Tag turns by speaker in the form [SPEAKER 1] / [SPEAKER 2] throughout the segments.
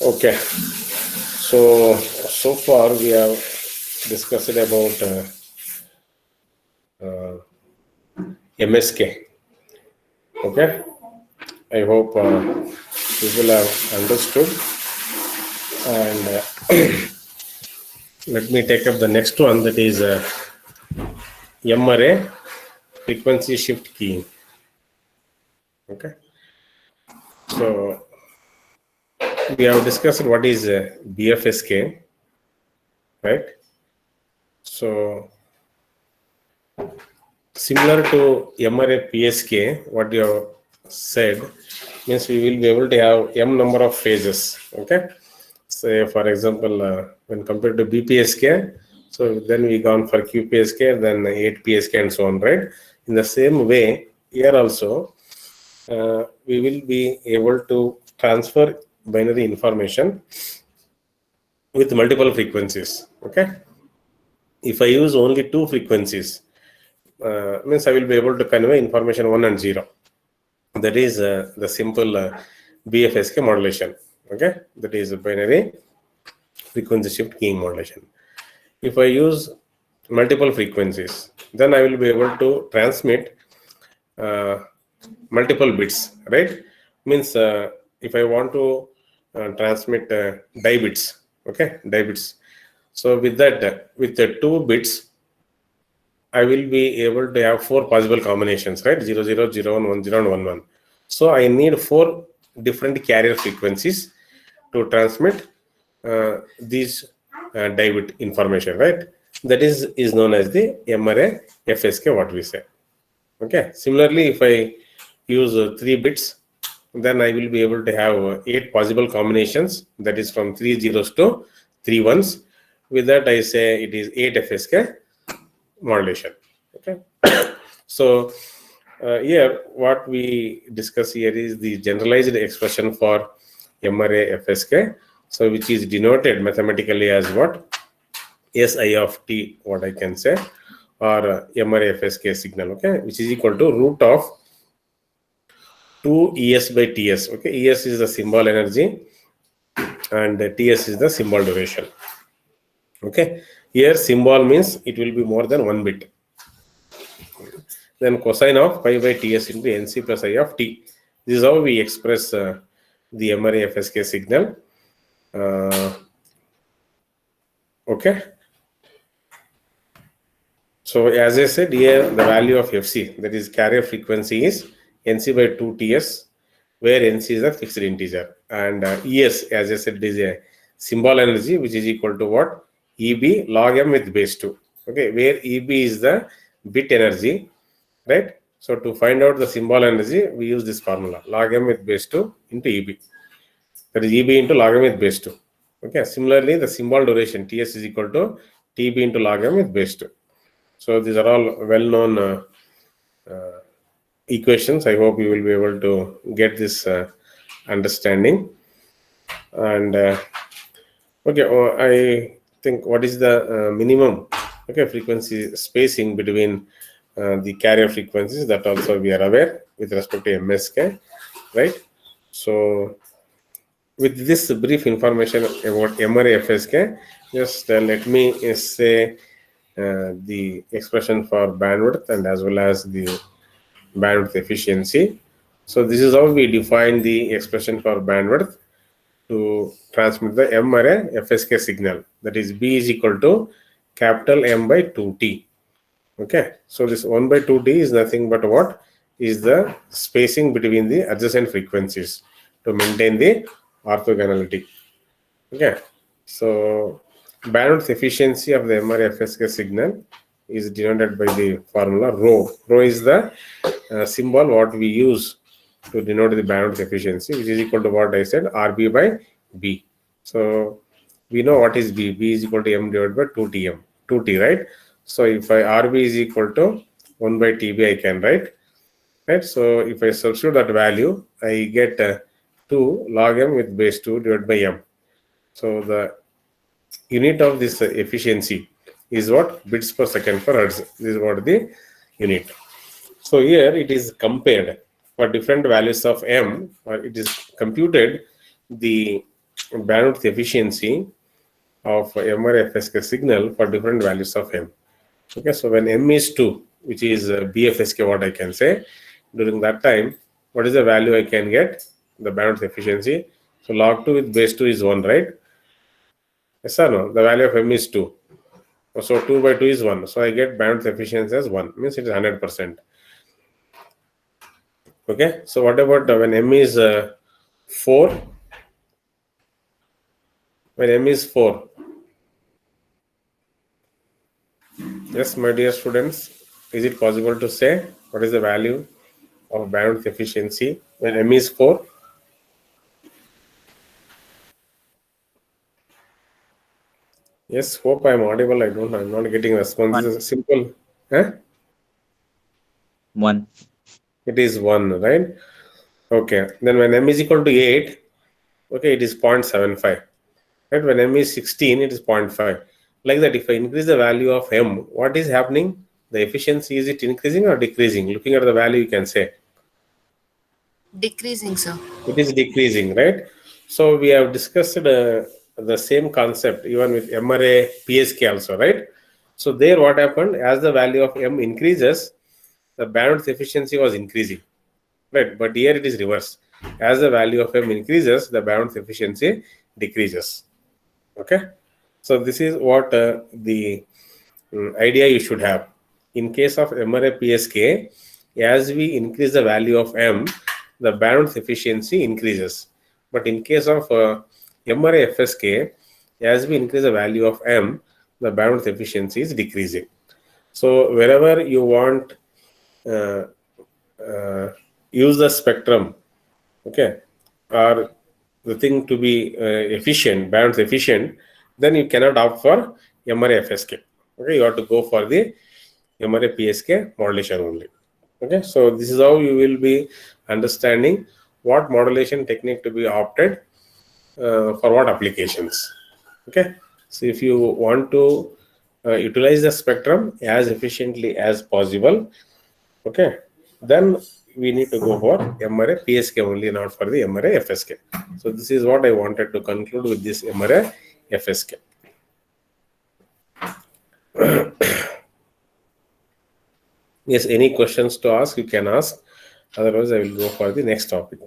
[SPEAKER 1] Okay, so far we have discussed about MSK. Okay, I hope people have understood. And let me take up the next one, that is M-array frequency shift keying. Okay, so we have discussed what is Bfsk, right? So similar to M-array PSK, what you have said means we will be able to have m number of phases. Okay, say for example, when compared to BPSK, so then we gone for QPSK, then 8 PSK and so on, right? In the same way, here also we will be able to transfer binary information with multiple frequencies. Okay, if I use only two frequencies, means I will be able to convey information 1 and 0. That is the simple Bfsk modulation. Okay, that is a binary frequency shift keying modulation. If I use multiple frequencies, then I will be able to transmit multiple bits, right? Means if I want to transmit die bits, okay, die bits. So with that, with the 2 bits, I will be able to have 4 possible combinations, right? 0, 0, 0, 1, 1, 0, and 1, 1. So I need 4 different carrier frequencies to transmit these die bit information, right? That is known as the M-array FSK, what we say. Okay. Similarly, if I use 3 bits, then I will be able to have 8 possible combinations. That is from 3 zeros to 3 ones. With that, I say it is 8 FSK modulation. Okay. So here what we discuss here is the generalized expression for M-array FSK, so which is denoted mathematically as what? Si of t, what I can say, or M-array FSK signal, okay, which is equal to root of 2 Es by Ts. Okay, Es is the symbol energy and Ts is the symbol duration. Okay, here symbol means it will be more than 1 bit. Then cosine of pi by Ts into Nc plus I of t. This is how we express the M-array FSK signal. Okay. So as I said here, the value of Fc, that is carrier frequency, is Nc by 2 Ts, where Nc is a fixed integer, and Es, as I said, is a symbol energy, which is equal to what? Eb log m with base 2. Okay, where Eb is the bit energy, right? So to find out the symbol energy, we use this formula, log m with base 2 into Eb. That is Eb into log m with base 2. Okay. Similarly, the symbol duration Ts is equal to Tb into log m with base 2. So these are all well-known equations. I hope you will be able to get this understanding. And okay, I think what is the minimum frequency spacing between the carrier frequencies, that also we are aware with respect to MSK, right? So with this brief information about M-array FSK, just let me say the expression for bandwidth and as well as the bandwidth efficiency. So this is how we define the expression for bandwidth to transmit the M-array FSK signal. That is B is equal to capital M by 2T. Okay. So this 1 by 2T is nothing but what? Is the spacing between the adjacent frequencies to maintain the orthogonality. Okay. So bandwidth efficiency of the M-array FSK signal is denoted by the formula rho. Rho is the symbol what we use to denote the bandwidth efficiency, which is equal to what I said, RB by B. So we know what is B. B is equal to M divided by 2Tm, 2T, right? So if RB is equal to 1 by TB, I can write, right? So if I substitute that value, I get 2 log m with base 2 divided by m. So the unit of this efficiency is what? Bits per second per hertz. This is what the unit. So here it is compared for different values of m, or it is computed the bandwidth efficiency of MRFSK signal for different values of M. Okay, so when M is 2, which is Bfsk, what I can say, during that time, what is the value I can get? The bandwidth efficiency. So log 2 with base 2 is 1, right? Yes or no? The value of M is 2. So 2 by 2 is 1. So I get bandwidth efficiency as 1, means it is 100%. Okay, so what about when M is 4? When M is 4. Yes, my dear students, is it possible to say what is the value of bandwidth efficiency when M is 4? Yes, hope I am audible. I'm not getting response. This is a simple. Huh?
[SPEAKER 2] 1.
[SPEAKER 1] It is 1, right? Okay. Then when M is equal to 8, okay, it is 0.75. Right? When M is 16, it is 0.5. Like that, if I increase the value of M, what is happening? The efficiency, is it increasing or decreasing? Looking at the value, you can say.
[SPEAKER 3] Decreasing, sir.
[SPEAKER 1] It is decreasing, right? So we have discussed the same concept even with MRA PSK also, right? So there what happened, as the value of M increases, the bandwidth efficiency was increasing, right? But here it is reversed. As the value of M increases, the bandwidth efficiency decreases. Okay, so this is what the idea you should have. In case of MRA PSK, as we increase the value of M, the bandwidth efficiency increases. But in case of MRA FSK, as we increase the value of M, the bandwidth efficiency is decreasing. So wherever you want uh, use the spectrum, okay, or the thing to be efficient, bandwidth efficient, then you cannot opt for MRA FSK. Okay, you have to go for the MRA PSK modulation only. Okay, so this is how you will be understanding what modulation technique to be opted for what applications. Okay, so if you want to utilize the spectrum as efficiently as possible, okay, then we need to go for MRA PSK only, not for the MRA FSK. So this is what I wanted to conclude with this MRA FSK. Yes, any questions to ask, you can ask. Otherwise, I will go for the next topic.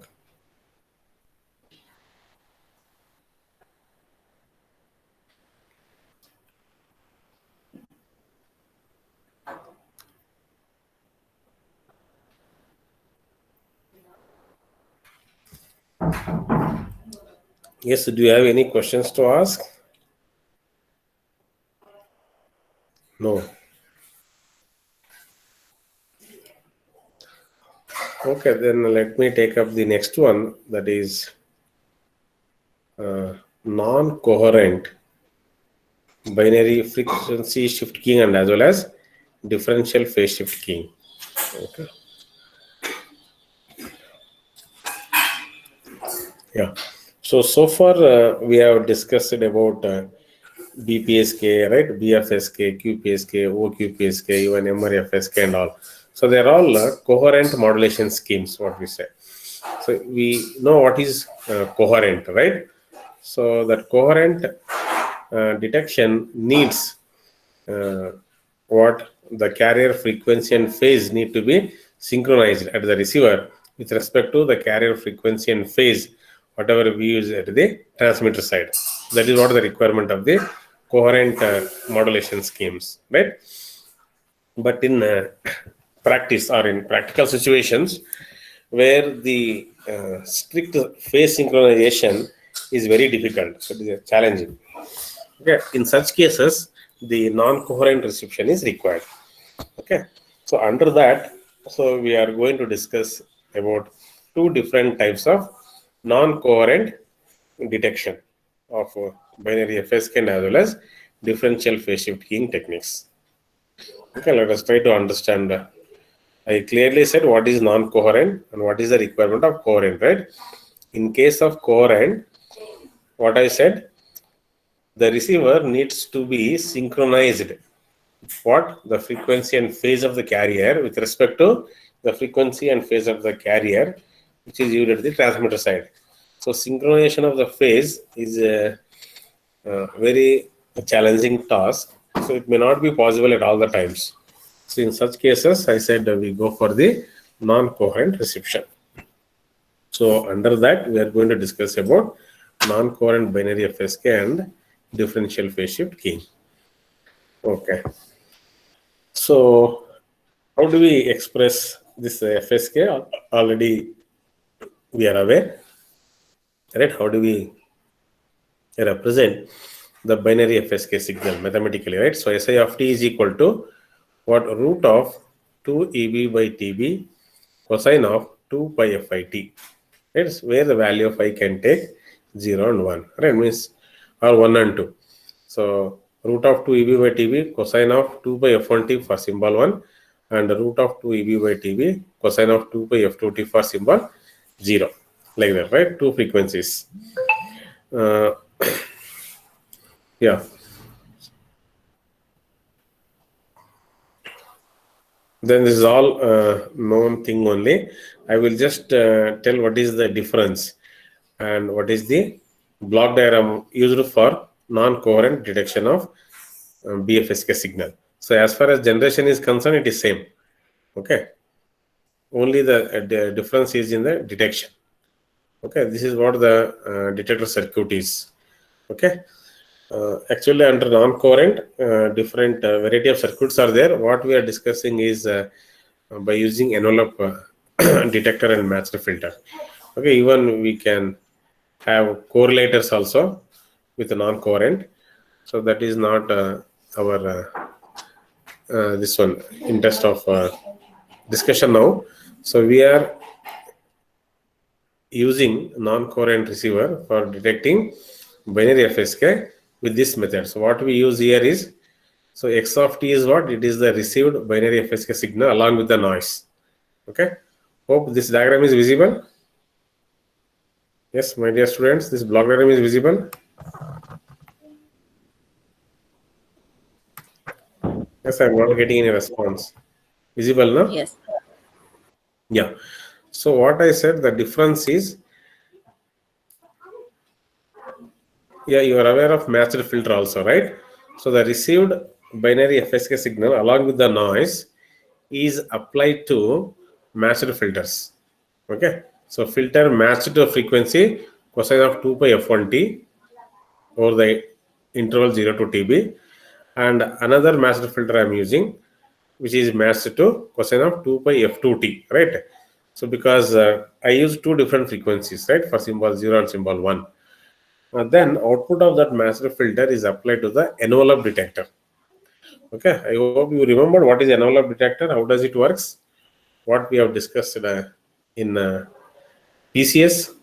[SPEAKER 1] Yes, do you have any questions to ask? No. Okay, then let me take up the next one, that is non-coherent binary frequency shift keying and as well as differential phase shift keying. Okay. Yeah. So far we have discussed about BPSK, right? Bfsk, QPSK, OQPSK, even MRFSK and all. So they're all coherent modulation schemes, what we say. So we know what is coherent, right? So that coherent detection needs what the carrier frequency and phase need to be synchronized at the receiver with respect to the carrier frequency and phase, whatever we use at the transmitter side. That is what the requirement of the coherent modulation schemes, right? But in practice or in practical situations where the strict phase synchronization is very difficult, so it is challenging. Okay, in such cases, the non-coherent reception is required. Okay, so under that, so we are going to discuss about two different types of non-coherent detection of binary FSK and as well as differential phase shift keying techniques. Okay, let us try to understand. I clearly said what is non-coherent and what is the requirement of coherent, right? In case of coherent, what I said, the receiver needs to be synchronized. What? The frequency and phase of the carrier with respect to the frequency and phase of the carrier, which is used at the transmitter side. So synchronization of the phase is a very challenging task. So it may not be possible at all the times. So in such cases, I said we go for the non-coherent reception. So under that, we are going to discuss about non-coherent binary FSK and differential phase shift keying. Okay. So how do we express this FSK? Already we are aware, right? How do we represent the binary FSK signal mathematically, right? So SI of t is equal to what? Root of 2 EB by TB cosine of 2 pi FIT. Right? Where the value of I can take 0 and 1. Right? Means or 1 and 2. So root of 2 EB by TB cosine of 2 by F1T for symbol 1 and root of 2 EB by TB cosine of 2 by F2T for symbol 0. Like that, right? Two frequencies. Uh, yeah. Then this is all known thing only. I will just tell what is the difference and what is the block diagram used for non-coherent detection of Bfsk signal. So as far as generation is concerned, it is same. Okay. Only the difference is in the detection. Okay. This is what the detector circuit is. Okay. Actually, under non-coherent, different variety of circuits are there. What we are discussing is by using envelope detector and matched filter. Okay, even we can have correlators also with non-coherent. So that is not our this one interest of discussion now. So we are using non-coherent receiver for detecting binary FSK with this method. So what we use here is, so x of t is what? It is the received binary FSK signal along with the noise. Okay. Hope this diagram is visible. Yes, my dear students, this block diagram is visible. Yes, I'm not getting any response. Visible, no?
[SPEAKER 2] Yes.
[SPEAKER 1] Yeah. So what I said, the difference is, yeah, you are aware of matched filter also, right? So the received binary FSK signal along with the noise is applied to matched filters. Okay. So filter matched to a frequency cosine of 2 pi f1t over the interval 0 to TB, and another matched filter I am using, which is matched to cosine of 2 pi f2t, right? So because I use two different frequencies, right, for symbol 0 and symbol 1. Then output of that matched filter is applied to the envelope detector. Okay, I hope you remember what is envelope detector, how does it works, what we have discussed in PCS.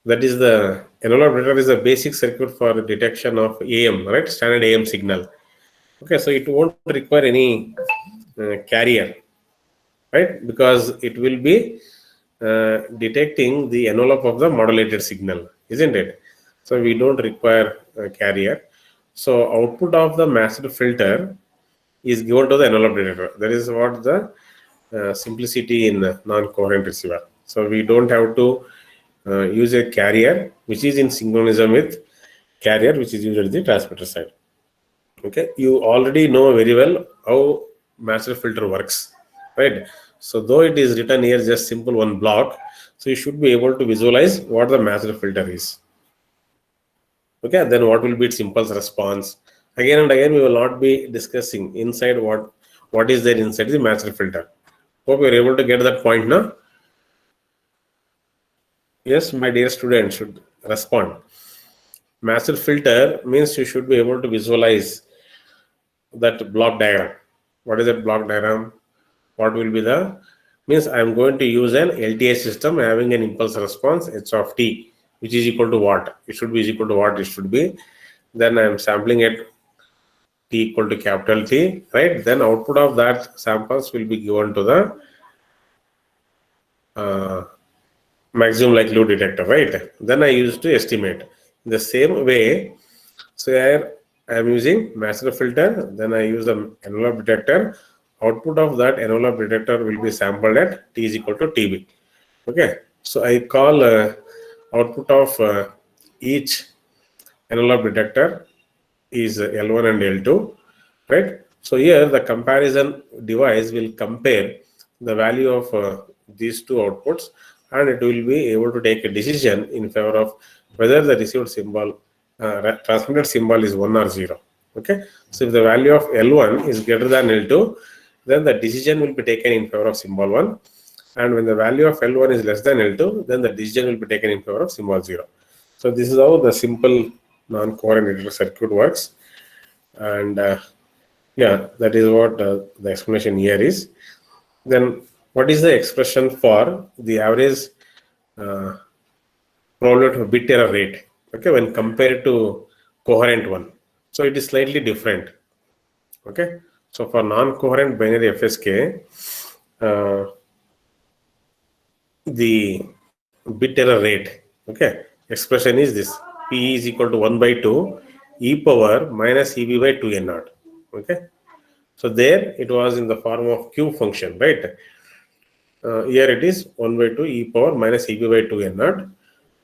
[SPEAKER 1] That is the envelope detector is a basic circuit for detection of AM, right, standard AM signal. Okay, so it won't require any carrier, right, because it will be detecting the envelope of the modulated signal, isn't it? So we don't require a carrier. So output of the matched filter is given to the envelope detector. That is what the simplicity in non-coherent receiver. So we don't have to use a carrier which is in synchronism with carrier which is used at the transmitter side. Okay, you already know very well how master filter works, right? So though it is written here just simple one block, so you should be able to visualize what the master filter is. Okay, then what will be its impulse response? Again and again, we will not be discussing inside what is there inside the master filter. Hope you are able to get that point now. Yes, my dear student should respond. Master filter means you should be able to visualize that block diagram. What is that block diagram? What will be the means I'm going to use an LTI system having an impulse response h of t, which is equal to what? It should be equal to what? It should be. Then I'm sampling at t equal to capital T, right? Then output of that samples will be given to the maximum likelihood detector, right? Then I used to estimate. In the same way, so here I am using master filter, then I use the envelope detector. Output of that envelope detector will be sampled at t is equal to TB. Okay, so I call output of each analog detector is L1 and L2, right? So here the comparison device will compare the value of these two outputs, and it will be able to take a decision in favor of whether the received symbol, transmitted symbol is 1 or 0. Okay, so if the value of L1 is greater than L2, then the decision will be taken in favor of symbol 1, and when the value of L1 is less than L2, then the decision will be taken in favor of symbol 0. So this is how the simple non-coherent detector circuit works, and yeah, that is what the explanation here is. Then what is the expression for the average uh, probability of bit error rate, okay, when compared to coherent one? So it is slightly different. Okay, so for non-coherent binary FSK, the bit error rate, okay, expression is this: P is equal to 1 by 2 e power minus EB by 2 n naught. Okay, so there it was in the form of Q function, right? Here it is 1 by 2 e power minus EB by 2 n naught.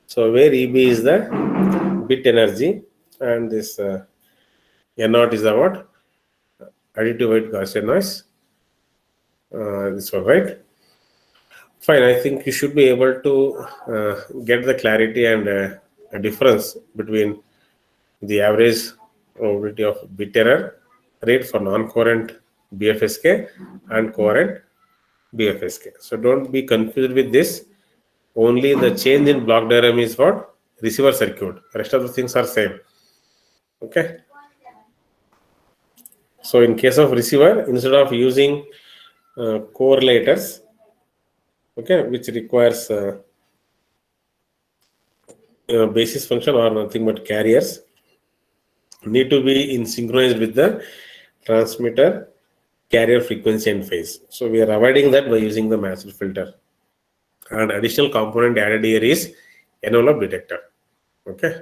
[SPEAKER 1] So where EB is the bit energy, and this n naught is the what? Additive white Gaussian noise. This one, right? Fine. I think you should be able to get the clarity and a difference between the average probability of bit error rate for non-coherent BFSK and coherent BFSK. So don't be confused with this. Only the change in block diagram is what? Receiver circuit. Rest of the things are same. Okay. So in case of receiver, instead of using correlators, okay, which requires basis function or nothing but carriers, need to be in synchronized with the transmitter carrier frequency and phase. So we are avoiding that by using the massive filter. And additional component added here is envelope detector. Okay.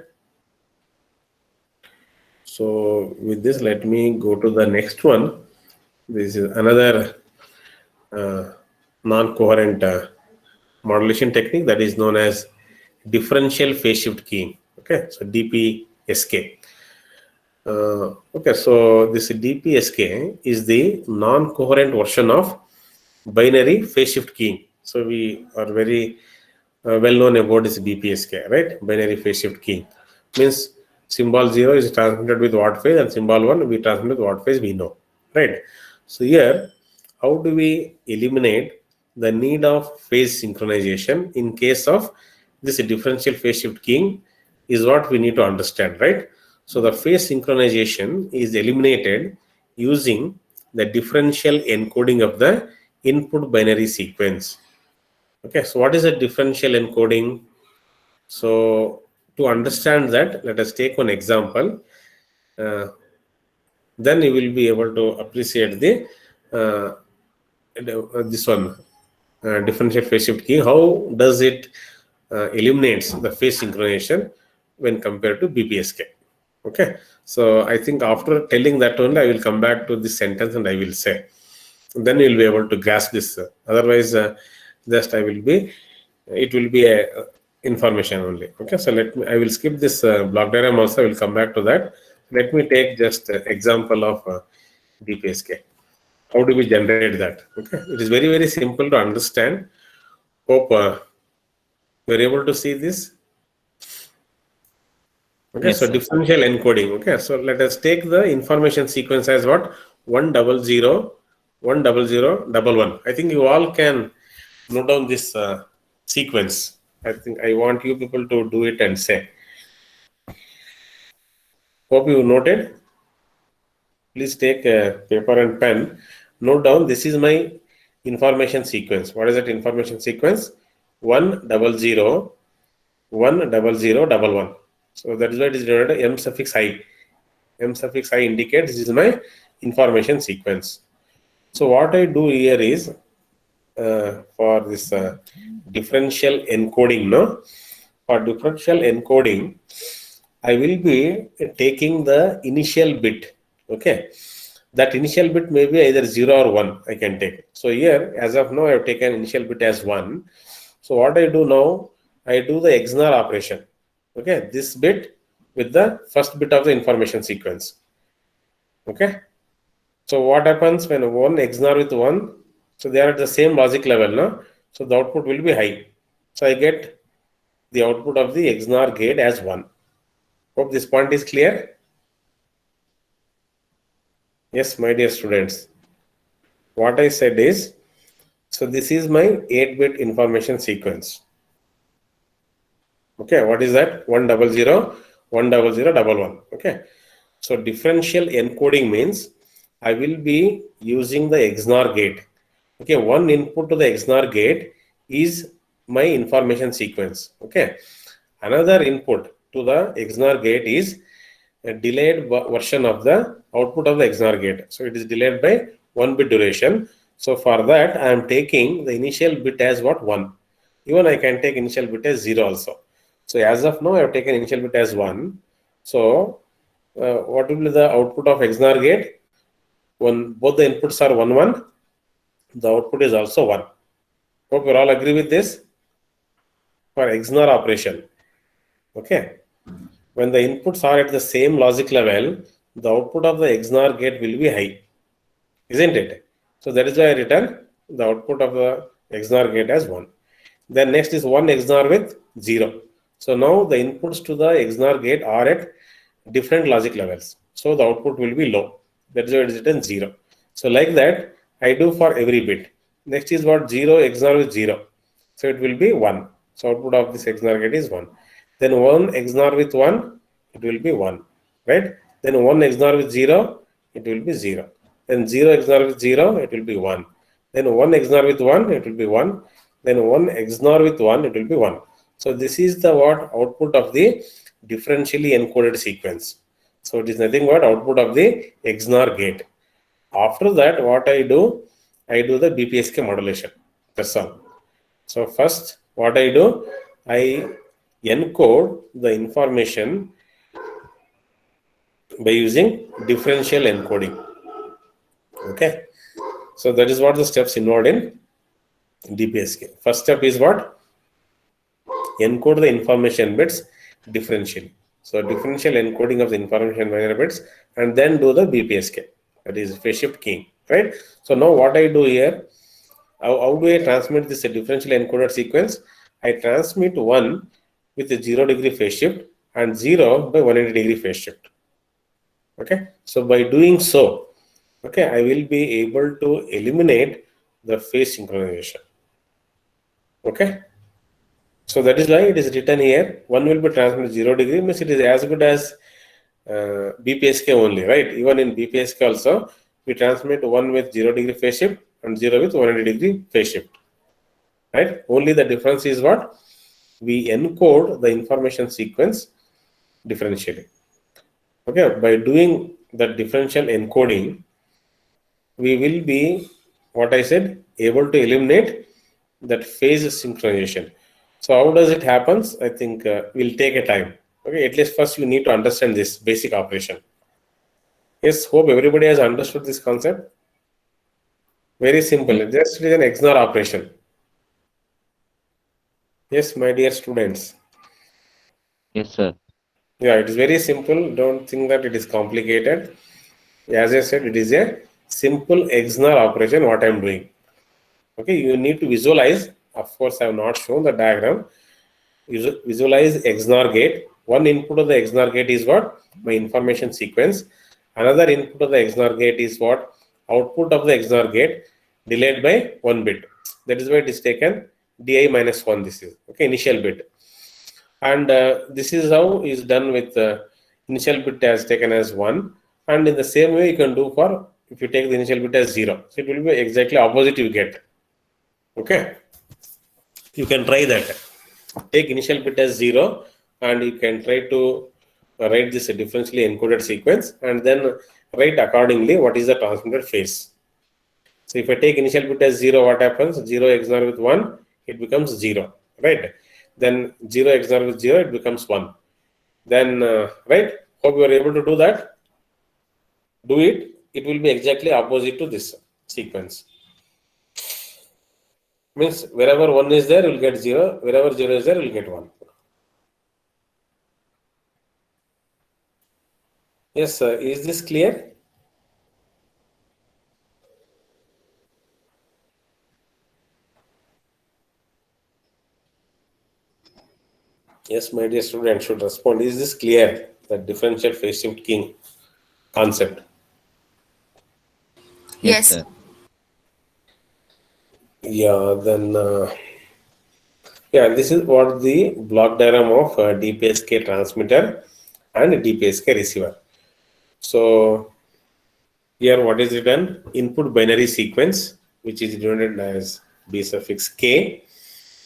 [SPEAKER 1] So with this, let me go to the next one. This is another non-coherent modulation technique that is known as differential phase shift keying. Okay, so DPSK. Okay, so this DPSK is the non-coherent version of binary phase shift keying. So we are very well known about this BPSK, right? Binary phase shift keying means symbol 0 is transmitted with what phase, and symbol 1 we transmit with what phase we know, right? So here, how do we eliminate the need of phase synchronization in case of this differential phase shift keying is what we need to understand, right? So the phase synchronization is eliminated using the differential encoding of the input binary sequence. Okay, so what is a differential encoding? So to understand that, let us take one example. Then you will be able to appreciate the this one differential phase shift key. How does it eliminates the phase synchronization when compared to BPSK? Okay, so I think after telling that only, I will come back to this sentence and I will say. Then you will be able to grasp this. Otherwise, just I will be. It will be a information only. Okay, so let me. I will skip this block diagram also. I will come back to that. Let me take just example of DPSK. How do we generate that? Okay, it is very simple to understand. Hope you are able to see this. Okay,
[SPEAKER 2] Yes,
[SPEAKER 1] so
[SPEAKER 2] sir.
[SPEAKER 1] differential encoding. Okay, so let us take the information sequence as what? 100, 100, 11. I think you all can note down this sequence. I think I want you people to do it and say. Hope you noted. Please take a paper and pen. Note down, this is my information sequence. What is that information sequence? 100, 100, 11. So that is why it is denoted M suffix I. M suffix I indicates this is my information sequence. So what I do here is for this differential encoding, no? For differential encoding, I will be taking the initial bit. Okay, that initial bit may be either 0 or 1. I can take. So here, as of now, I have taken initial bit as 1. So what I do now, I do the XNOR operation. Okay, this bit with the first bit of the information sequence. Okay, so what happens when one XNOR with one? So they are at the same logic level, no? So the output will be high. So I get the output of the XNOR gate as 1. Hope this point is clear. Yes, my dear students. What I said is, so this is my 8-bit information sequence. Okay, what is that? 100, 10011. Okay, so differential encoding means I will be using the XNOR gate. Okay, one input to the XNOR gate is my information sequence. Okay, another input to the XNOR gate is a delayed version of the output of the XNOR gate. So it is delayed by 1 bit duration. So for that, I am taking the initial bit as what? 1. Even I can take initial bit as 0 also. So as of now, I have taken initial bit as 1. So what will be the output of XNOR gate? When both the inputs are 1, 1, the output is also 1. Hope you all agree with this for XNOR operation. Okay. When the inputs are at the same logic level, the output of the XNOR gate will be high, isn't it? So that is why I return the output of the XNOR gate as 1. Then next is 1 XNOR with 0. So now the inputs to the XNOR gate are at different logic levels. So the output will be low. That is why it is written 0. So like that, I do for every bit. Next is what? 0 XNOR with 0. So it will be 1. So output of this XNOR gate is 1. Then 1 XNOR with 1, it will be 1. Right? Then 1 XNOR with 0, it will be 0. Then 0 XNOR with 0, it will be 1. Then 1 XNOR with 1, it will be 1. Then 1 XNOR with 1, it will be 1. So this is the what output of the differentially encoded sequence. So it is nothing but output of the XNOR gate. After that, what I do the BPSK modulation. That's all. So first, what I do, I encode the information by using differential encoding. Okay. So that is what the steps involved in DPSK. First step is what? Encode the information bits differentially. So differential encoding of the information binary bits, and then do the BPSK. That is phase shift keying, right? So now what I do here, how do I transmit this differential encoded sequence? I transmit 1 with a 0-degree phase shift and 0 by 180-degree phase shift. Okay. So by doing so, okay, I will be able to eliminate the phase synchronization. Okay. So that is why it is written here. 1 will be transmitted 0-degree, means it is as good as BPSK only, right? Even in BPSK also, we transmit 1 with 0-degree phase shift and 0 with 180-degree phase shift, right? Only the difference is what? We encode the information sequence differentially. Okay, by doing the differential encoding, we will be, what I said, able to eliminate that phase synchronization. So how does it happens? I think we'll take a time. Okay, at least first you need to understand this basic operation. Yes, hope everybody has understood this concept. Very simple. Just it is an XNOR operation. Yes, my dear students.
[SPEAKER 2] Yes, sir.
[SPEAKER 1] Yeah, it is very simple. Don't think that it is complicated. As I said, it is a simple XNOR operation what I am doing. Okay, you need to visualize. Of course, I have not shown the diagram. Visualize XNOR gate. One input of the XNOR gate is what? My information sequence. Another input of the XNOR gate is what? Output of the XNOR gate delayed by 1 bit. That is why it is taken di minus 1. This is okay, initial bit. And this is how is done with initial bit as taken as 1. And in the same way, you can do for if you take the initial bit as 0. So it will be exactly opposite you get. Okay. You can try that. Take initial bit as 0 and you can try to write this differentially encoded sequence and then write accordingly what is the transmitted phase. So if I take initial bit as 0, what happens? 0 XNOR with 1, it becomes 0, right? Then 0 XNOR with 0, it becomes 1. Then, right? Hope you are able to do that. Do it. It will be exactly opposite to this sequence. Means wherever 1 is there, you'll get 0. Wherever 0 is there, you'll get 1. Yes, sir. Is this clear? Yes, my dear student should respond. Is this clear? The differential phase shift keying concept.
[SPEAKER 2] Yes,
[SPEAKER 3] Yes.
[SPEAKER 2] sir.
[SPEAKER 1] Yeah, then yeah, this is what the block diagram of DPSK transmitter and DPSK receiver. So here, what is written? Input binary sequence, which is denoted as B suffix K.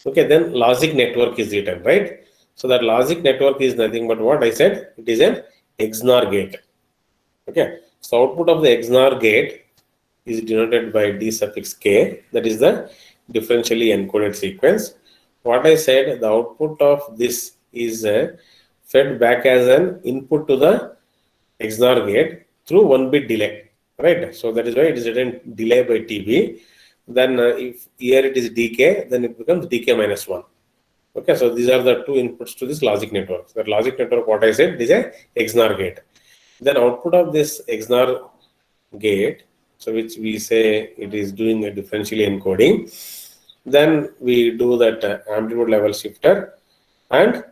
[SPEAKER 1] Okay, then logic network is written, right? So that logic network is nothing but what I said. It is an XNOR gate. Okay, so output of the XNOR gate is denoted by D suffix K. That is the differentially encoded sequence. What I said, the output of this is fed back as an input to the XNOR gate through 1 bit delay, right? So that is why it is written delay by TB. Then if here it is DK, then it becomes DK minus 1. Okay, so these are the two inputs to this logic network. That logic network, what I said, is a XNOR gate. Then output of this XNOR gate, so which we say it is doing a differentially encoding. Then we do that amplitude level shifter and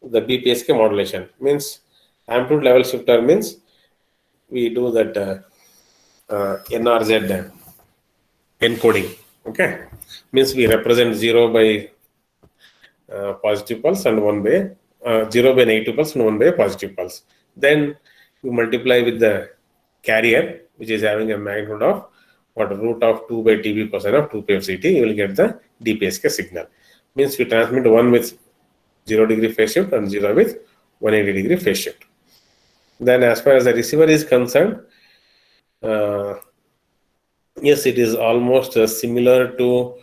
[SPEAKER 1] the BPSK modulation. Means amplitude level shifter means we do that NRZ encoding. Okay, means we represent 0 by positive pulse and 1 by 0 by negative pulse and 1 by positive pulse. Then you multiply with the carrier, which is having a magnitude of what root of 2 by TB cosine of 2 pi of CT. You will get the DPSK signal. Means we transmit 1 with 0 degree phase shift and 0 with 180 degree phase shift. Then as far as the receiver is concerned, yes, it is almost similar to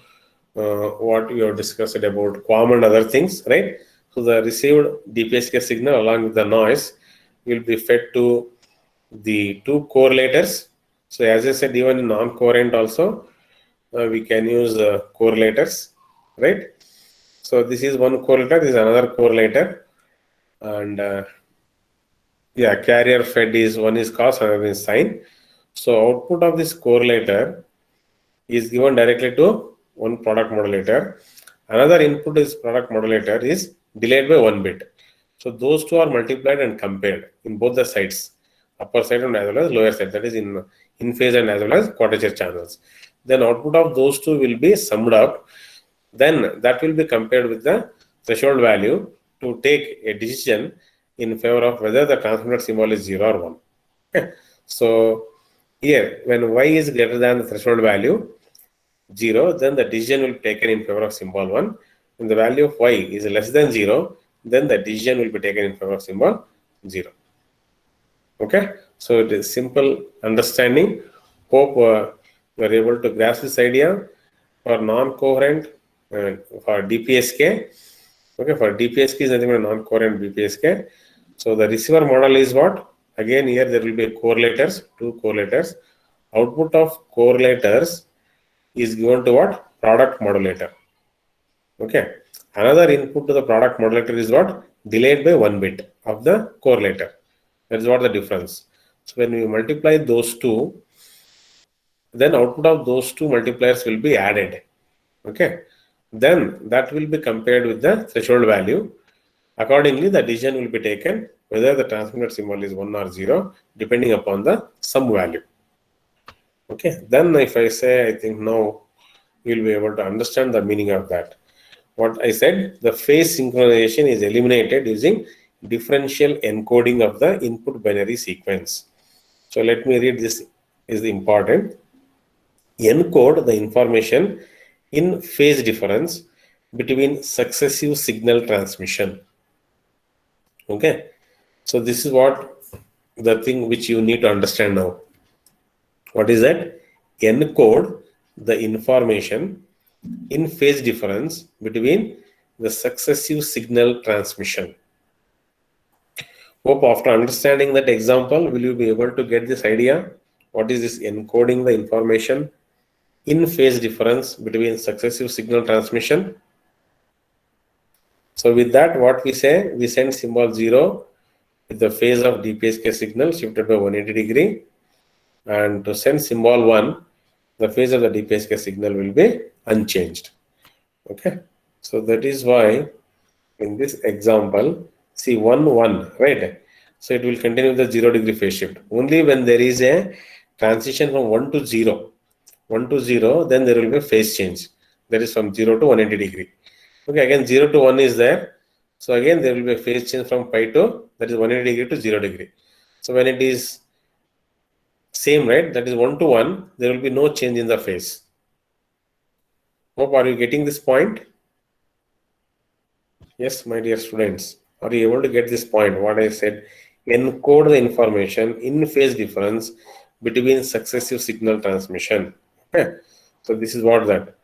[SPEAKER 1] what we have discussed about Qualm and other things, right? So the received DPSK signal along with the noise will be fed to the two correlators. So as I said, even in non-coherent also, we can use correlators, right? So this is one correlator, this is another correlator, and yeah, carrier fed is one is cos, another is sine. So output of this correlator is given directly to one product modulator. Another input is product modulator is delayed by 1 bit. So those two are multiplied and compared in both the sides, upper side and as well as lower side. That is in phase and as well as quadrature channels. Then output of those two will be summed up. Then that will be compared with the threshold value to take a decision in favor of whether the transmitter symbol is 0 or 1. Okay. So here, when y is greater than the threshold value 0, then the decision will be taken in favor of symbol 1. When the value of y is less than 0, then the decision will be taken in favor of symbol 0. Okay, so it is simple understanding. Hope you are able to grasp this idea. For non-coherent, for DPSK, okay, for DPSK is nothing but non-coherent BPSK. So the receiver model is what? Again, here there will be correlators, two correlators. Output of correlators is given to what? Product modulator. Okay. Another input to the product modulator is what? Delayed by 1 bit of the correlator. That is what the difference. So when we multiply those two, then output of those two multipliers will be added. Okay. Then that will be compared with the threshold value. Accordingly, the decision will be taken whether the transmitter symbol is 1 or 0, depending upon the sum value. Okay. Then if I say, I think now you'll be able to understand the meaning of that. What I said, the phase synchronization is eliminated using differential encoding of the input binary sequence. So let me read this is important. Encode the information in phase difference between successive signal transmission. Okay. So this is what the thing which you need to understand now. What is that? Encode the information in phase difference between the successive signal transmission. Hope after understanding that example, will you be able to get this idea? What is this encoding the information in phase difference between successive signal transmission. So with that, what we say, we send symbol 0 with the phase of DPSK signal shifted by 180 degree, and to send symbol 1, the phase of the DPSK signal will be unchanged. Okay, so that is why in this example, see 1 1, right? So it will continue the 0 degree phase shift. Only when there is a transition from 1 to 0, 1 to 0, then there will be a phase change. That is from 0 to 180 degree. Okay, again 0 to 1 is there. So again there will be a phase change from pi to, that is 180 degree to 0 degree. So when it is same, right, that is 1 to 1, there will be no change in the phase. Hope, are you getting this point? Yes, my dear students, are you able to get this point? What I said, encode the information in phase difference between successive signal transmission. Okay, so this is what that.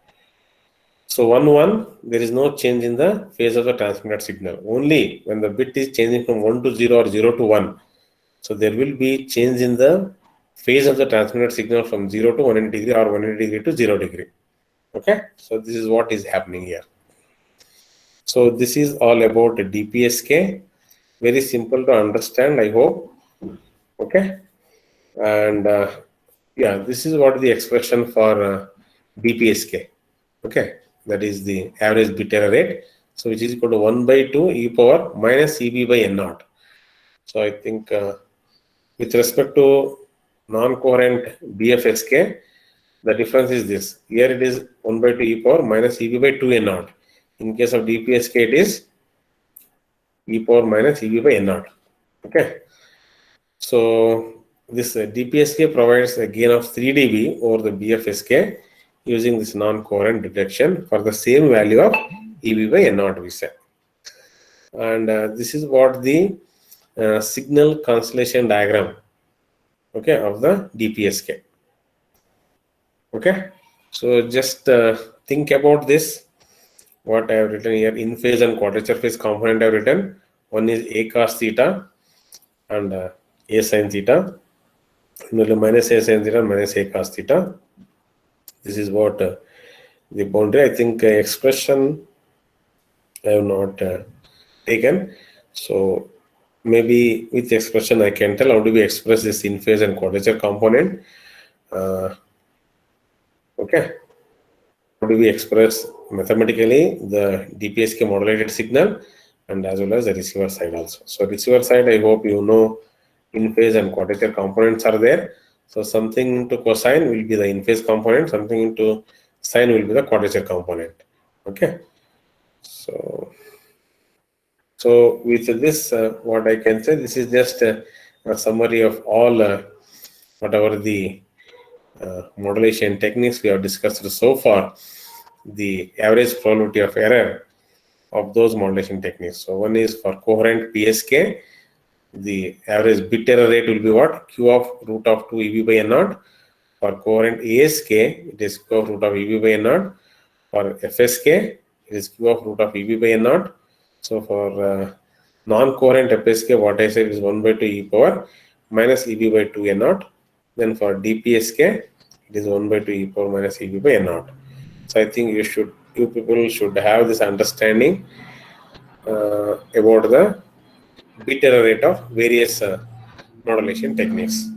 [SPEAKER 1] So 1 1, there is no change in the phase of the transmitted signal. Only when the bit is changing from 1 to 0 or 0 to 1, so there will be change in the phase of the transmitted signal from 0 to 180 degree or 180 degree to 0 degree. Okay, so this is what is happening here. So this is all about DPSK. Very simple to understand, I hope. Okay, and yeah, this is what the expression for DPSK. Okay, that is the average bit error rate. So which is equal to 1 by 2 e power minus EB by N naught. So I think with respect to non-coherent Bfsk, the difference is this. Here it is 1 by 2 e power minus EB by 2 N naught. In case of DPSK, it is e power minus EB by N naught. Okay. So this DPSK provides a gain of 3 dB over the Bfsk using this non-coherent detection for the same value of EB by N naught, we say. And this is what the signal constellation diagram, okay, of the DPSK. Okay, so just think about this. What I have written here, in phase and quadrature phase component I have written. One is a cos theta and a sin theta. Minus a sin theta minus a cos theta. This is what the boundary. I think expression I have not taken. So maybe with the expression I can tell how do we express this in phase and quadrature component. Okay. How do we express mathematically the DPSK modulated signal and as well as the receiver side also. So receiver side, I hope you know in phase and quadrature components are there. So something into cosine will be the in phase component, something into sine will be the quadrature component. Okay. So with this, what I can say, this is just a summary of all whatever the modulation techniques we have discussed so far, the average probability of error of those modulation techniques. So one is for coherent PSK, the average bit error rate will be what? Q of root of 2 EB by N naught. For coherent ASK, it is Q of root of EB by N naught. For FSK, it is Q of root of EB by N naught. So for non-coherent FSK, what I said is 1 by 2 e power minus EB by 2 N naught. Then for DPSK, it is 1 by 2 e power minus EB by N naught. So I think you people should have this understanding about the bit error rate of various modulation techniques.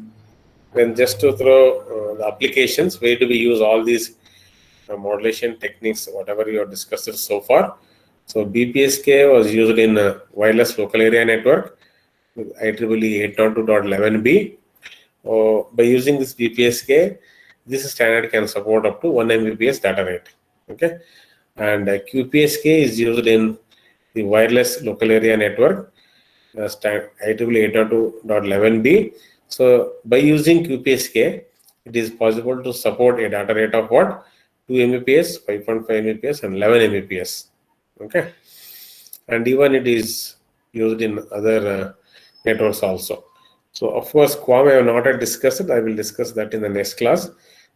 [SPEAKER 1] Then just to throw the applications, where do we use all these modulation techniques, whatever you have discussed so far. So BPSK was used in wireless local area network with IEEE 802.11b. By using this BPSK, this standard can support up to 1 Mbps data rate. Okay, and QPSK is used in the wireless local area network, IEEE 802.11b. So by using QPSK, it is possible to support a data rate of what? 2 Mbps, 5.5 Mbps, and 11 Mbps. Okay, and even it is used in other networks also. So of course, Qualm I have not yet discussed it. I will discuss that in the next class.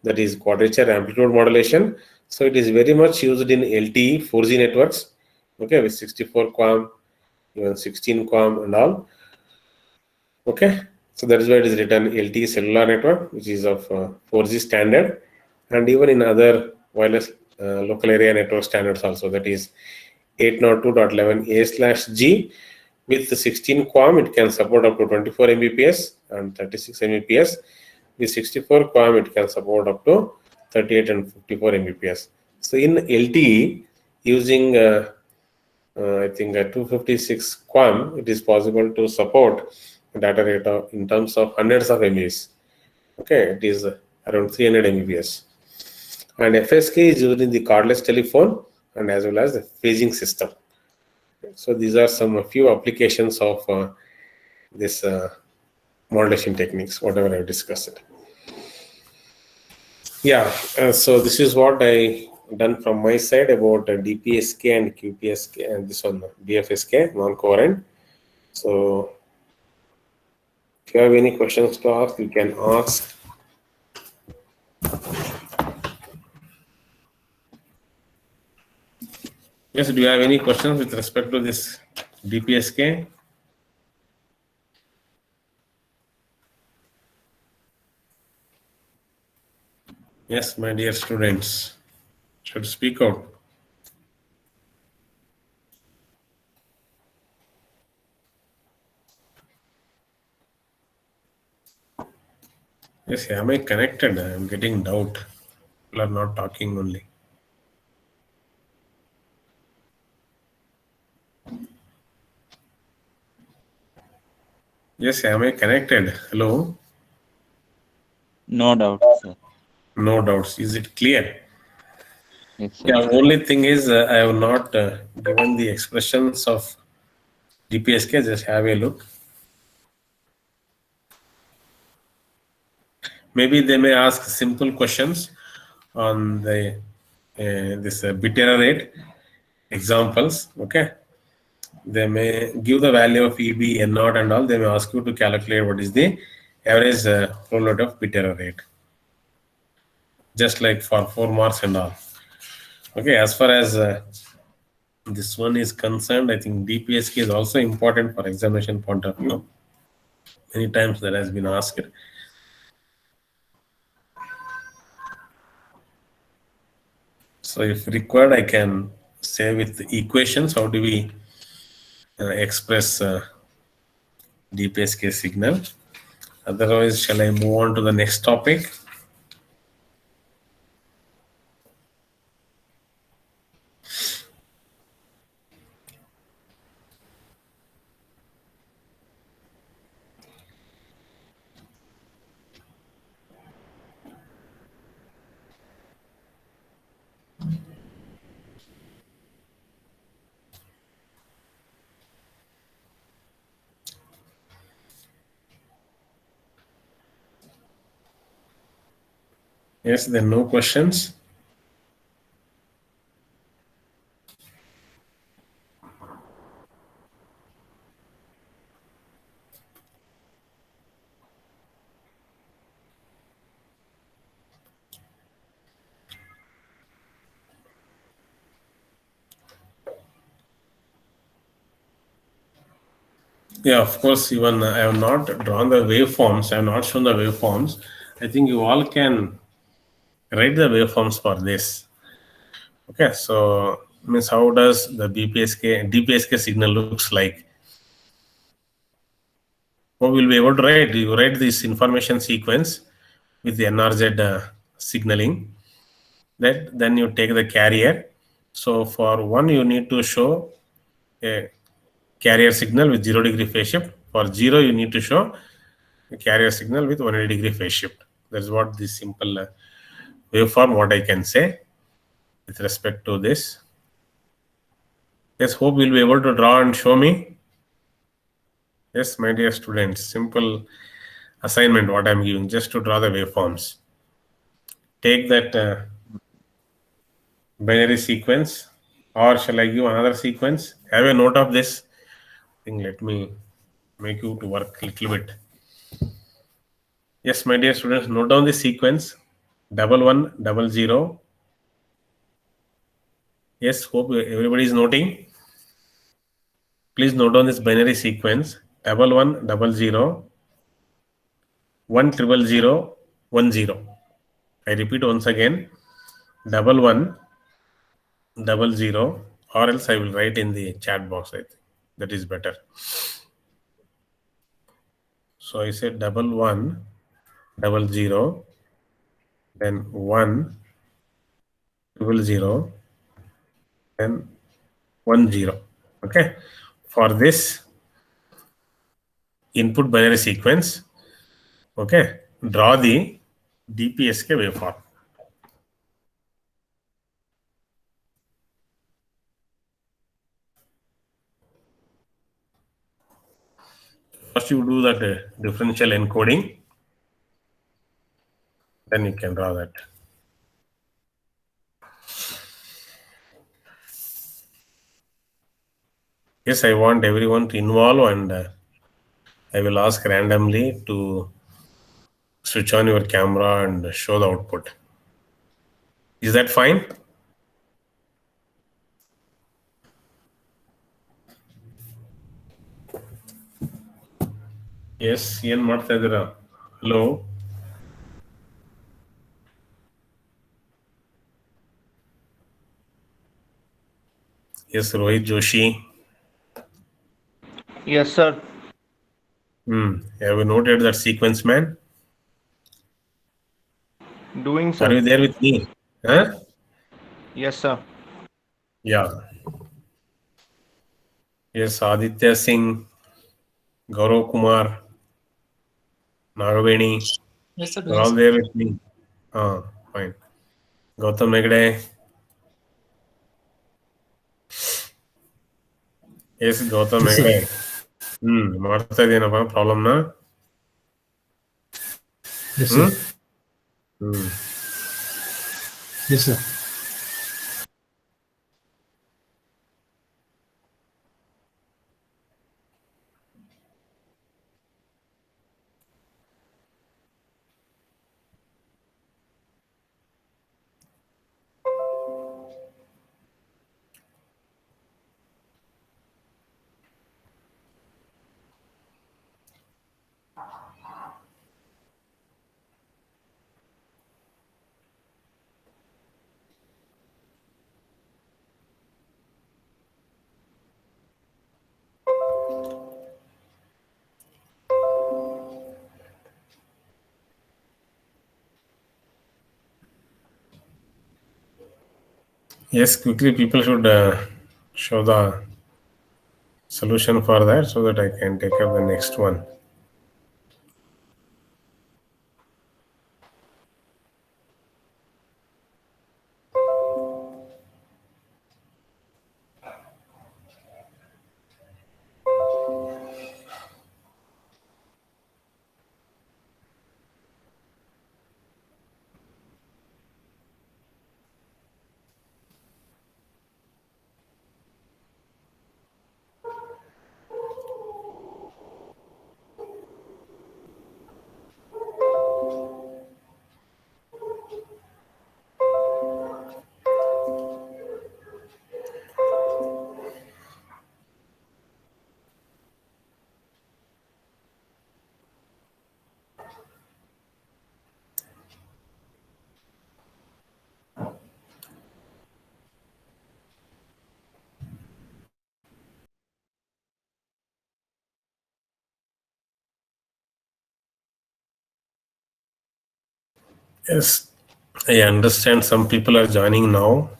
[SPEAKER 1] That is quadrature amplitude modulation. So it is very much used in LTE 4G networks. Okay, with 64 Qualm, even 16 Qualm and all. Okay, so that is why it is written LTE cellular network, which is of 4G standard. and even in other wireless local area network standards also, that is 802.11a/g. With the 16 QAM, it can support up to 24 Mbps and 36 Mbps. With 64 QAM, it can support up to 38 and 54 Mbps. So in LTE, using I think 256 QAM, it is possible to support data rate in terms of hundreds of MBs. Okay, it is around 300 Mbps. And FSK is used in the cordless telephone and as well as the phasing system. So these are some few applications of this modulation techniques, whatever I've discussed. Yeah, so this is what I done from my side about DPSK and QPSK and this one Bfsk, non-coherent. So if you have any questions to ask, you can ask. Yes, do you have any questions with respect to this DPSK? Yes, my dear students, should speak out. Yes, am I connected? I am getting doubt. People are not talking only. Yes, am I connected? Hello?
[SPEAKER 2] No doubt, sir.
[SPEAKER 1] No doubts. Is it clear?
[SPEAKER 2] Yes, sir.
[SPEAKER 1] Yeah, only thing is I have not given the expressions of DPSK. Just have a look. Maybe they may ask simple questions on the this bit error rate examples. Okay, they may give the value of EB, N naught, and all. They may ask you to calculate what is the average flow rate of bit error rate, just like for 4 marks and all. Okay, as far as this one is concerned, I think DPSK is also important for examination point of view. Many times that has been asked. So if required, I can say with the equations, how do we express DPSK signal. Otherwise, shall I move on to the next topic? Yes, there are no questions. Yeah, of course, even I have not drawn the waveforms. I have not shown the waveforms. I think you all can write the waveforms for this. Okay, so means how does the DPSK signal looks like? How will be able to write? You write this information sequence with the NRZ signaling. That then you take the carrier. So for one, you need to show a carrier signal with 0 degree phase shift. For 0, you need to show a carrier signal with 180 degree phase shift. That's what this simple waveform, what I can say with respect to this. Yes, hope you'll be able to draw and show me. Yes, my dear students, simple assignment what I'm giving, just to draw the waveforms. Take that binary sequence, or shall I give another sequence? Have a note of this thing. Let me make you to work a little bit. Yes, my dear students, note down the sequence 1100. Yes, hope everybody is noting. Please note down this binary sequence 1100 1000 10. I repeat once again, 1100, or else I will write in the chat box. I think that is better. So I said 1100, then 100, then 10. Okay. For this input binary sequence, okay, draw the DPSK waveform. First, you do that differential encoding, then you can draw that. Yes, I want everyone to involve, and I will ask randomly to switch on your camera and show the output. Is that fine? Yes, ಏನು ಮಾಡ್ತಾ ಇದ್ದೀರಾ? Hello. Yes, Rohit Joshi.
[SPEAKER 3] Yes, sir.
[SPEAKER 1] Have you noted that sequence, man?
[SPEAKER 3] Doing,
[SPEAKER 1] Are
[SPEAKER 3] sir.
[SPEAKER 1] you there with me? Huh?
[SPEAKER 3] Yes, sir.
[SPEAKER 1] Yeah. Yes, Aditya Singh, Gaurav Kumar, Nagaveni.
[SPEAKER 4] Yes, sir.
[SPEAKER 1] They're all there with me. Fine. Gautam Megde. Yes, Gautam
[SPEAKER 4] Yes, sir.
[SPEAKER 1] Megde. ಮಾಡ್ತಾ ಇದೀನಪ್ಪ ಪ್ರಾಬ್ಲಮ್ನ?
[SPEAKER 4] Yes, sir.
[SPEAKER 1] Hmm
[SPEAKER 4] Yes, sir.
[SPEAKER 1] Yes, quickly people should show the solution for that so that I can take up the next one. Yes, I understand some people are joining now.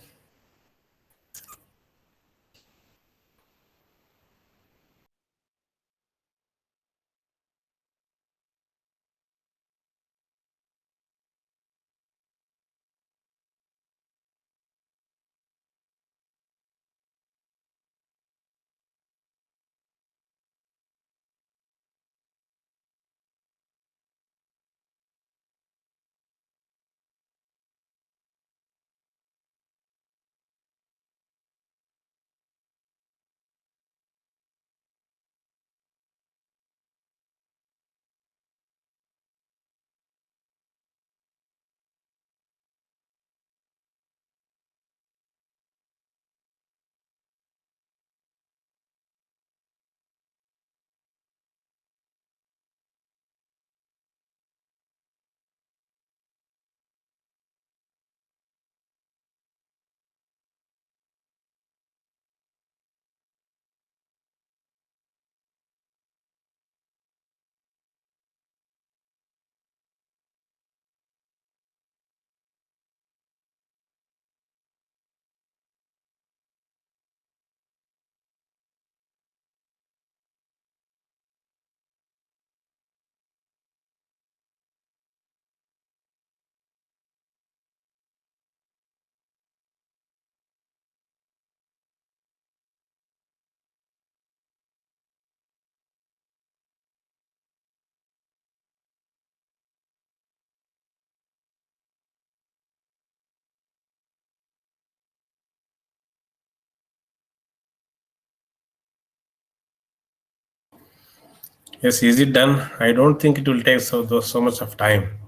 [SPEAKER 1] Yes, is it done? I don't think it will take so much of time.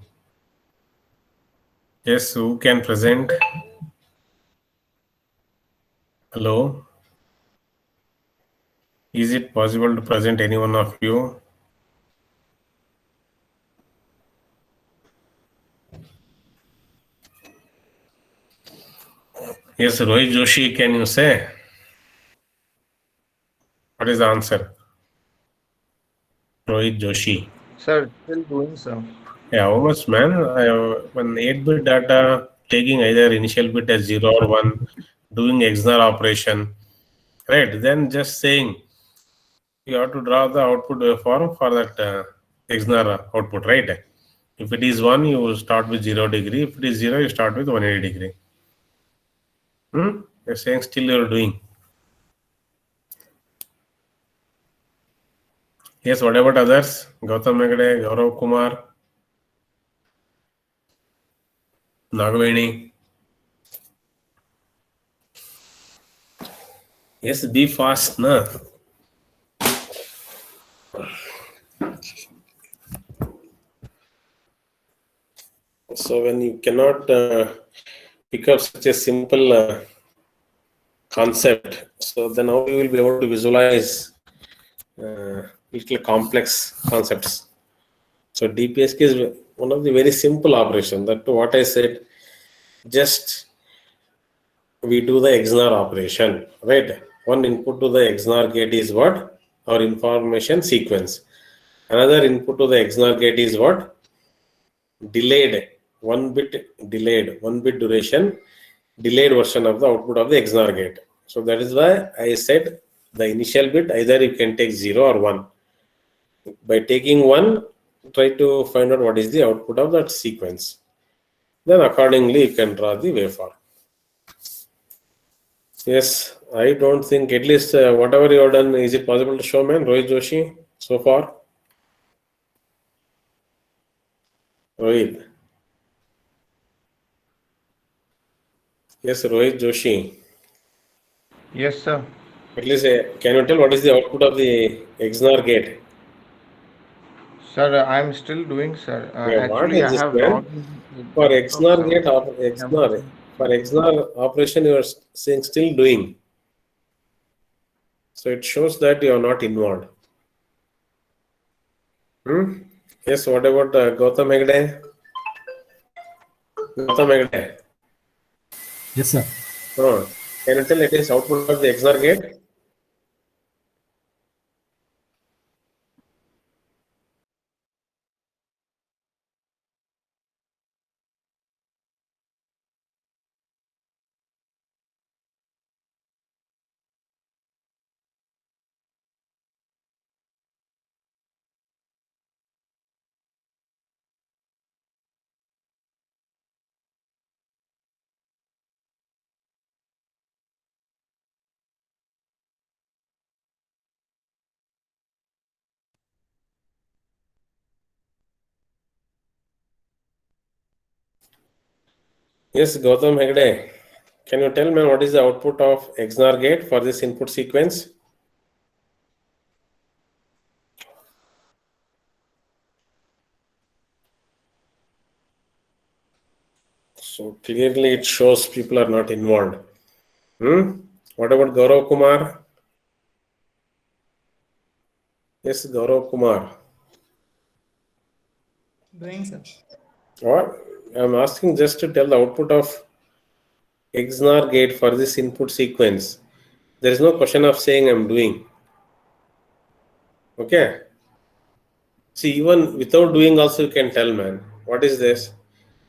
[SPEAKER 1] Yes, who can present? Hello? Is it possible to present any one of you? Yes, Rohit Joshi, can you say? What is the answer? Rohit Joshi.
[SPEAKER 3] Sir, still doing so.
[SPEAKER 1] Yeah, how much, man? When 8-bit data, taking either initial bit as 0 or 1, doing XNOR operation, right? Then just saying you have to draw the output waveform for that XNOR output, right? If it is 1, you start with 0 degree. If it is 0, you start with 180 degree. You're saying still you're doing. Yes, what about others? Gautam Megade, Gaurav Kumar, Nagaveni. Yes, be fast, na. So when you cannot pick up such a simple concept, so then how you will be able to visualize little complex concepts. So DPSK is one of the very simple operation. That what I said, just we do the XNOR operation, right? One input to the XNOR gate is what? Our information sequence. Another input to the XNOR gate is what? Delayed, 1 bit duration, delayed version of the output of the XNOR gate. So that is why I said the initial bit either you can take 0 or 1. By taking 1, try to find out what is the output of that sequence. Then accordingly you can draw the waveform. Yes, I don't think, at least whatever you have done, is it possible to show, man? Rohit Joshi, so far? Rohit. Yes, Rohit Joshi.
[SPEAKER 3] Yes, sir.
[SPEAKER 1] At least, can you tell what is the output of the XNOR gate?
[SPEAKER 3] Sir, I'm still doing, sir.
[SPEAKER 1] Yeah, what
[SPEAKER 3] Actually,
[SPEAKER 1] is
[SPEAKER 3] I
[SPEAKER 1] this,
[SPEAKER 3] have
[SPEAKER 1] man?
[SPEAKER 3] logged in the
[SPEAKER 1] For
[SPEAKER 3] desktop,
[SPEAKER 1] XNOR
[SPEAKER 3] sir.
[SPEAKER 1] gate, XNOR, for XNOR operation, you are saying still doing. So it shows that you are not involved. Yes, what about Gautam Hegde? Gautam Hegde.
[SPEAKER 4] Yes, sir.
[SPEAKER 1] Can you tell it is output of the XNOR gate? Yes, Gautam Hegde. Can you tell me what is the output of XNOR gate for this input sequence? So clearly it shows people are not involved. What about Gaurav Kumar? Yes, Gaurav Kumar.
[SPEAKER 4] Doing, sir.
[SPEAKER 1] What? I'm asking just to tell the output of XNOR gate for this input sequence. There is no question of saying I'm doing. Okay. See, even without doing also you can tell, man. What is this?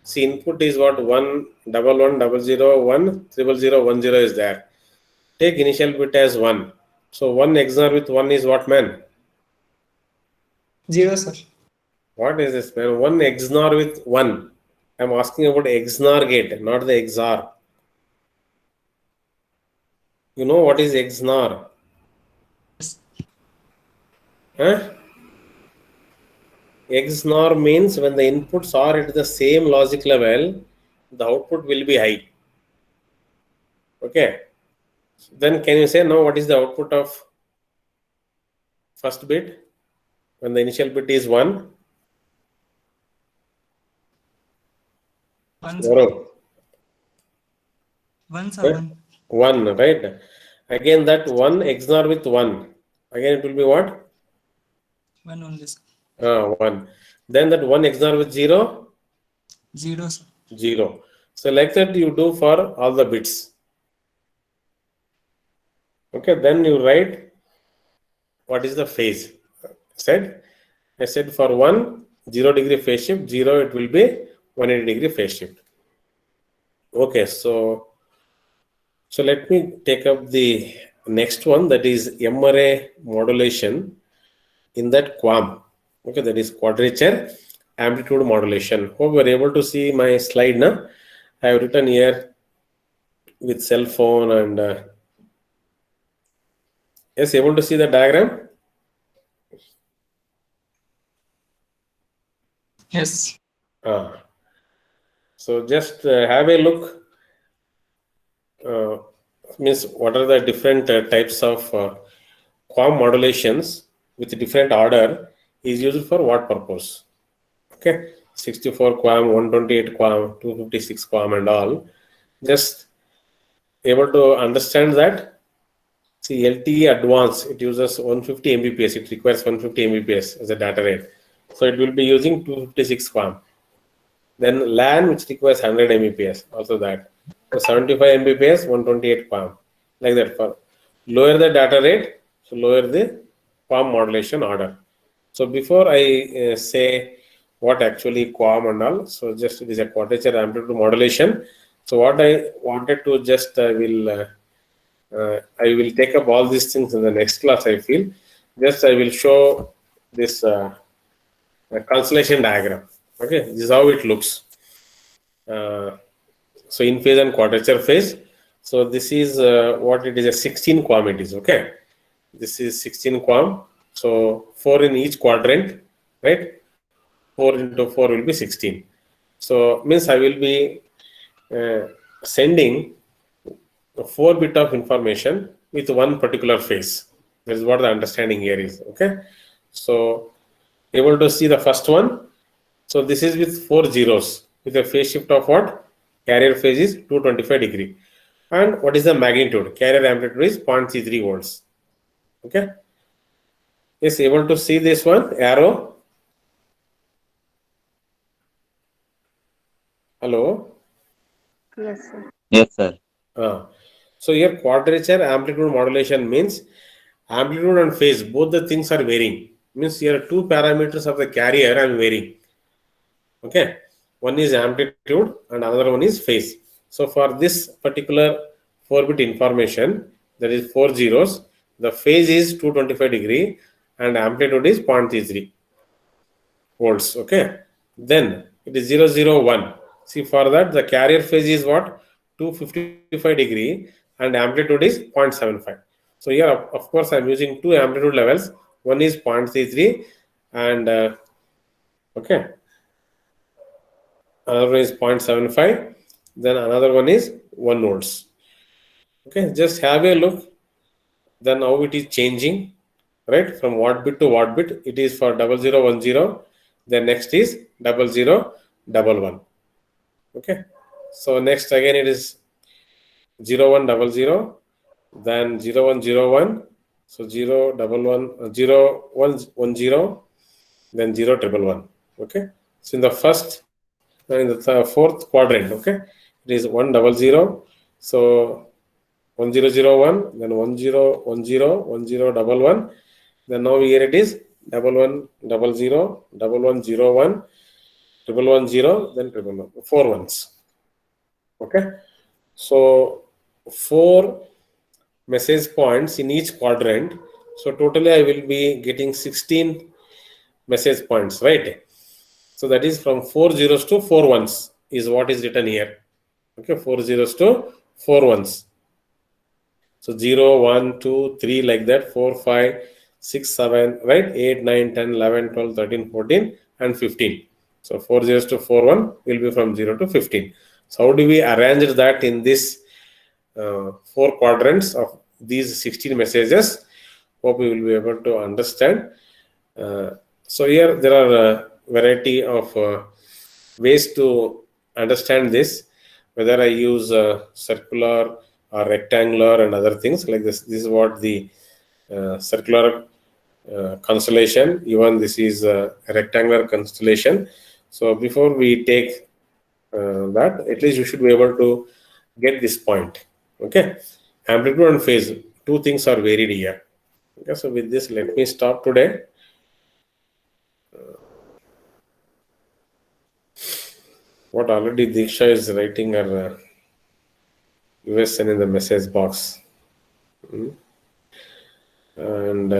[SPEAKER 1] See, input is what? 1 1 1 0 0 1 0 is there. Take initial bit as 1. So 1 XNOR with 1 is what, man?
[SPEAKER 4] 0, sir.
[SPEAKER 1] What is this, man? 1 XNOR with 1. I'm asking about XNOR gate, not the XOR. You know what is XNOR? Huh? XNOR means when the inputs are at the same logic level, the output will be high. Okay. Then can you say now what is the output of first bit? when the initial bit is 1?
[SPEAKER 4] One, sir.
[SPEAKER 1] Zero.
[SPEAKER 4] One, sir.
[SPEAKER 1] Right? 1, right? Again, that 1 XOR with 1. Again, it will be what?
[SPEAKER 4] One only, sir.
[SPEAKER 1] 1. Then that 1 XOR with 0?
[SPEAKER 4] 0, sir.
[SPEAKER 1] 0. So like that you do for all the bits. Okay, then you write what is the phase. I said for 1, 0 degree phase shift, 0 it will be 180 degree phase shift. Okay, so let me take up the next one, that is M-array modulation in that Qualm. Okay, that is quadrature amplitude modulation. Hope you are able to see my slide now. I have written here with cell phone and yes, able to see the diagram?
[SPEAKER 4] Yes.
[SPEAKER 1] So just have a look. Means what are the different types of Qualm modulations with different order is used for what purpose? Okay, 64 Qualm, 128 Qualm, 256 Qualm and all. Just able to understand that. See, LTE advanced, it uses 150 Mbps. It requires 150 Mbps as a data rate. So it will be using 256 Qualm. Then LAN, which requires 100 Mbps, also that. So 75 Mbps, 128 Qualm. Like that. For lower the data rate, so lower the Qualm modulation order. So before I say what actually Qualm and all, so just it is a quadrature amplitude modulation. So what I wanted to just I will take up all these things in the next class. I feel just I will show this constellation diagram. Okay, this is how it looks. So in phase and quadrature phase. So this is what it is, a 16 Qualm it is. Okay, this is 16 Qualm. So 4 in each quadrant, right? 4 into 4 will be 16. So means I will be sending a 4 bit of information with one particular phase. That is what the understanding here is. Okay, so able to see the first one. So this is with 4 zeros with a phase shift of what? Carrier phase is 225 degree. And what is the magnitude? Carrier amplitude is 0.33 volts. Okay. Yes, able to see this one arrow. Hello.
[SPEAKER 5] Yes, sir.
[SPEAKER 2] Yes, sir.
[SPEAKER 1] So here quadrature amplitude modulation means amplitude and phase, both the things are varying. Means here two parameters of the carrier are varying. Okay, one is amplitude and another one is phase. So for this particular 4-bit information, that is 4 zeros, the phase is 225 degree and amplitude is 0.33 volts. Okay, then it is 001. See, for that the carrier phase is what? 255 degree and amplitude is 0.75. So here of course I am using two amplitude levels. One is 0.33 and okay, another one is 0.75, then another one is 1 volts. Okay, just have a look then how it is changing, right? From watt bit to watt bit, it is for 0010, then next is 0011. Okay, so next again it is 0100, then 0101, so 0110, then 0111. Okay, so in the first in the fourth quadrant, okay, it is 100, so 1001, then 1010, then now here it is 1100, 1101, 110, then 4 ones. Okay, so 4 message points in each quadrant. So totally I will be getting 16 message points, right? So that is from 4 zeros to 4 ones is what is written here. Okay, 4 zeros to 4 ones. So 0, 1, 2, 3 like that, 4, 5, 6, 7, right? 8, 9, 10, 11, 12, 13, 14 and 15. So 4 zeros to 4, 1 will be from 0 to 15. So how do we arrange that in this 4 quadrants of these 16 messages? Hope we will be able to understand. So here there are a variety of ways to understand this, whether I use circular or rectangular and other things like this. This is what the circular constellation, even this is a rectangular constellation. So before we take that, at least you should be able to get this point. Okay, amplitude and phase, two things are varied here. Okay, so with this, let me stop today. What already Diksha is writing her USN in the message box. And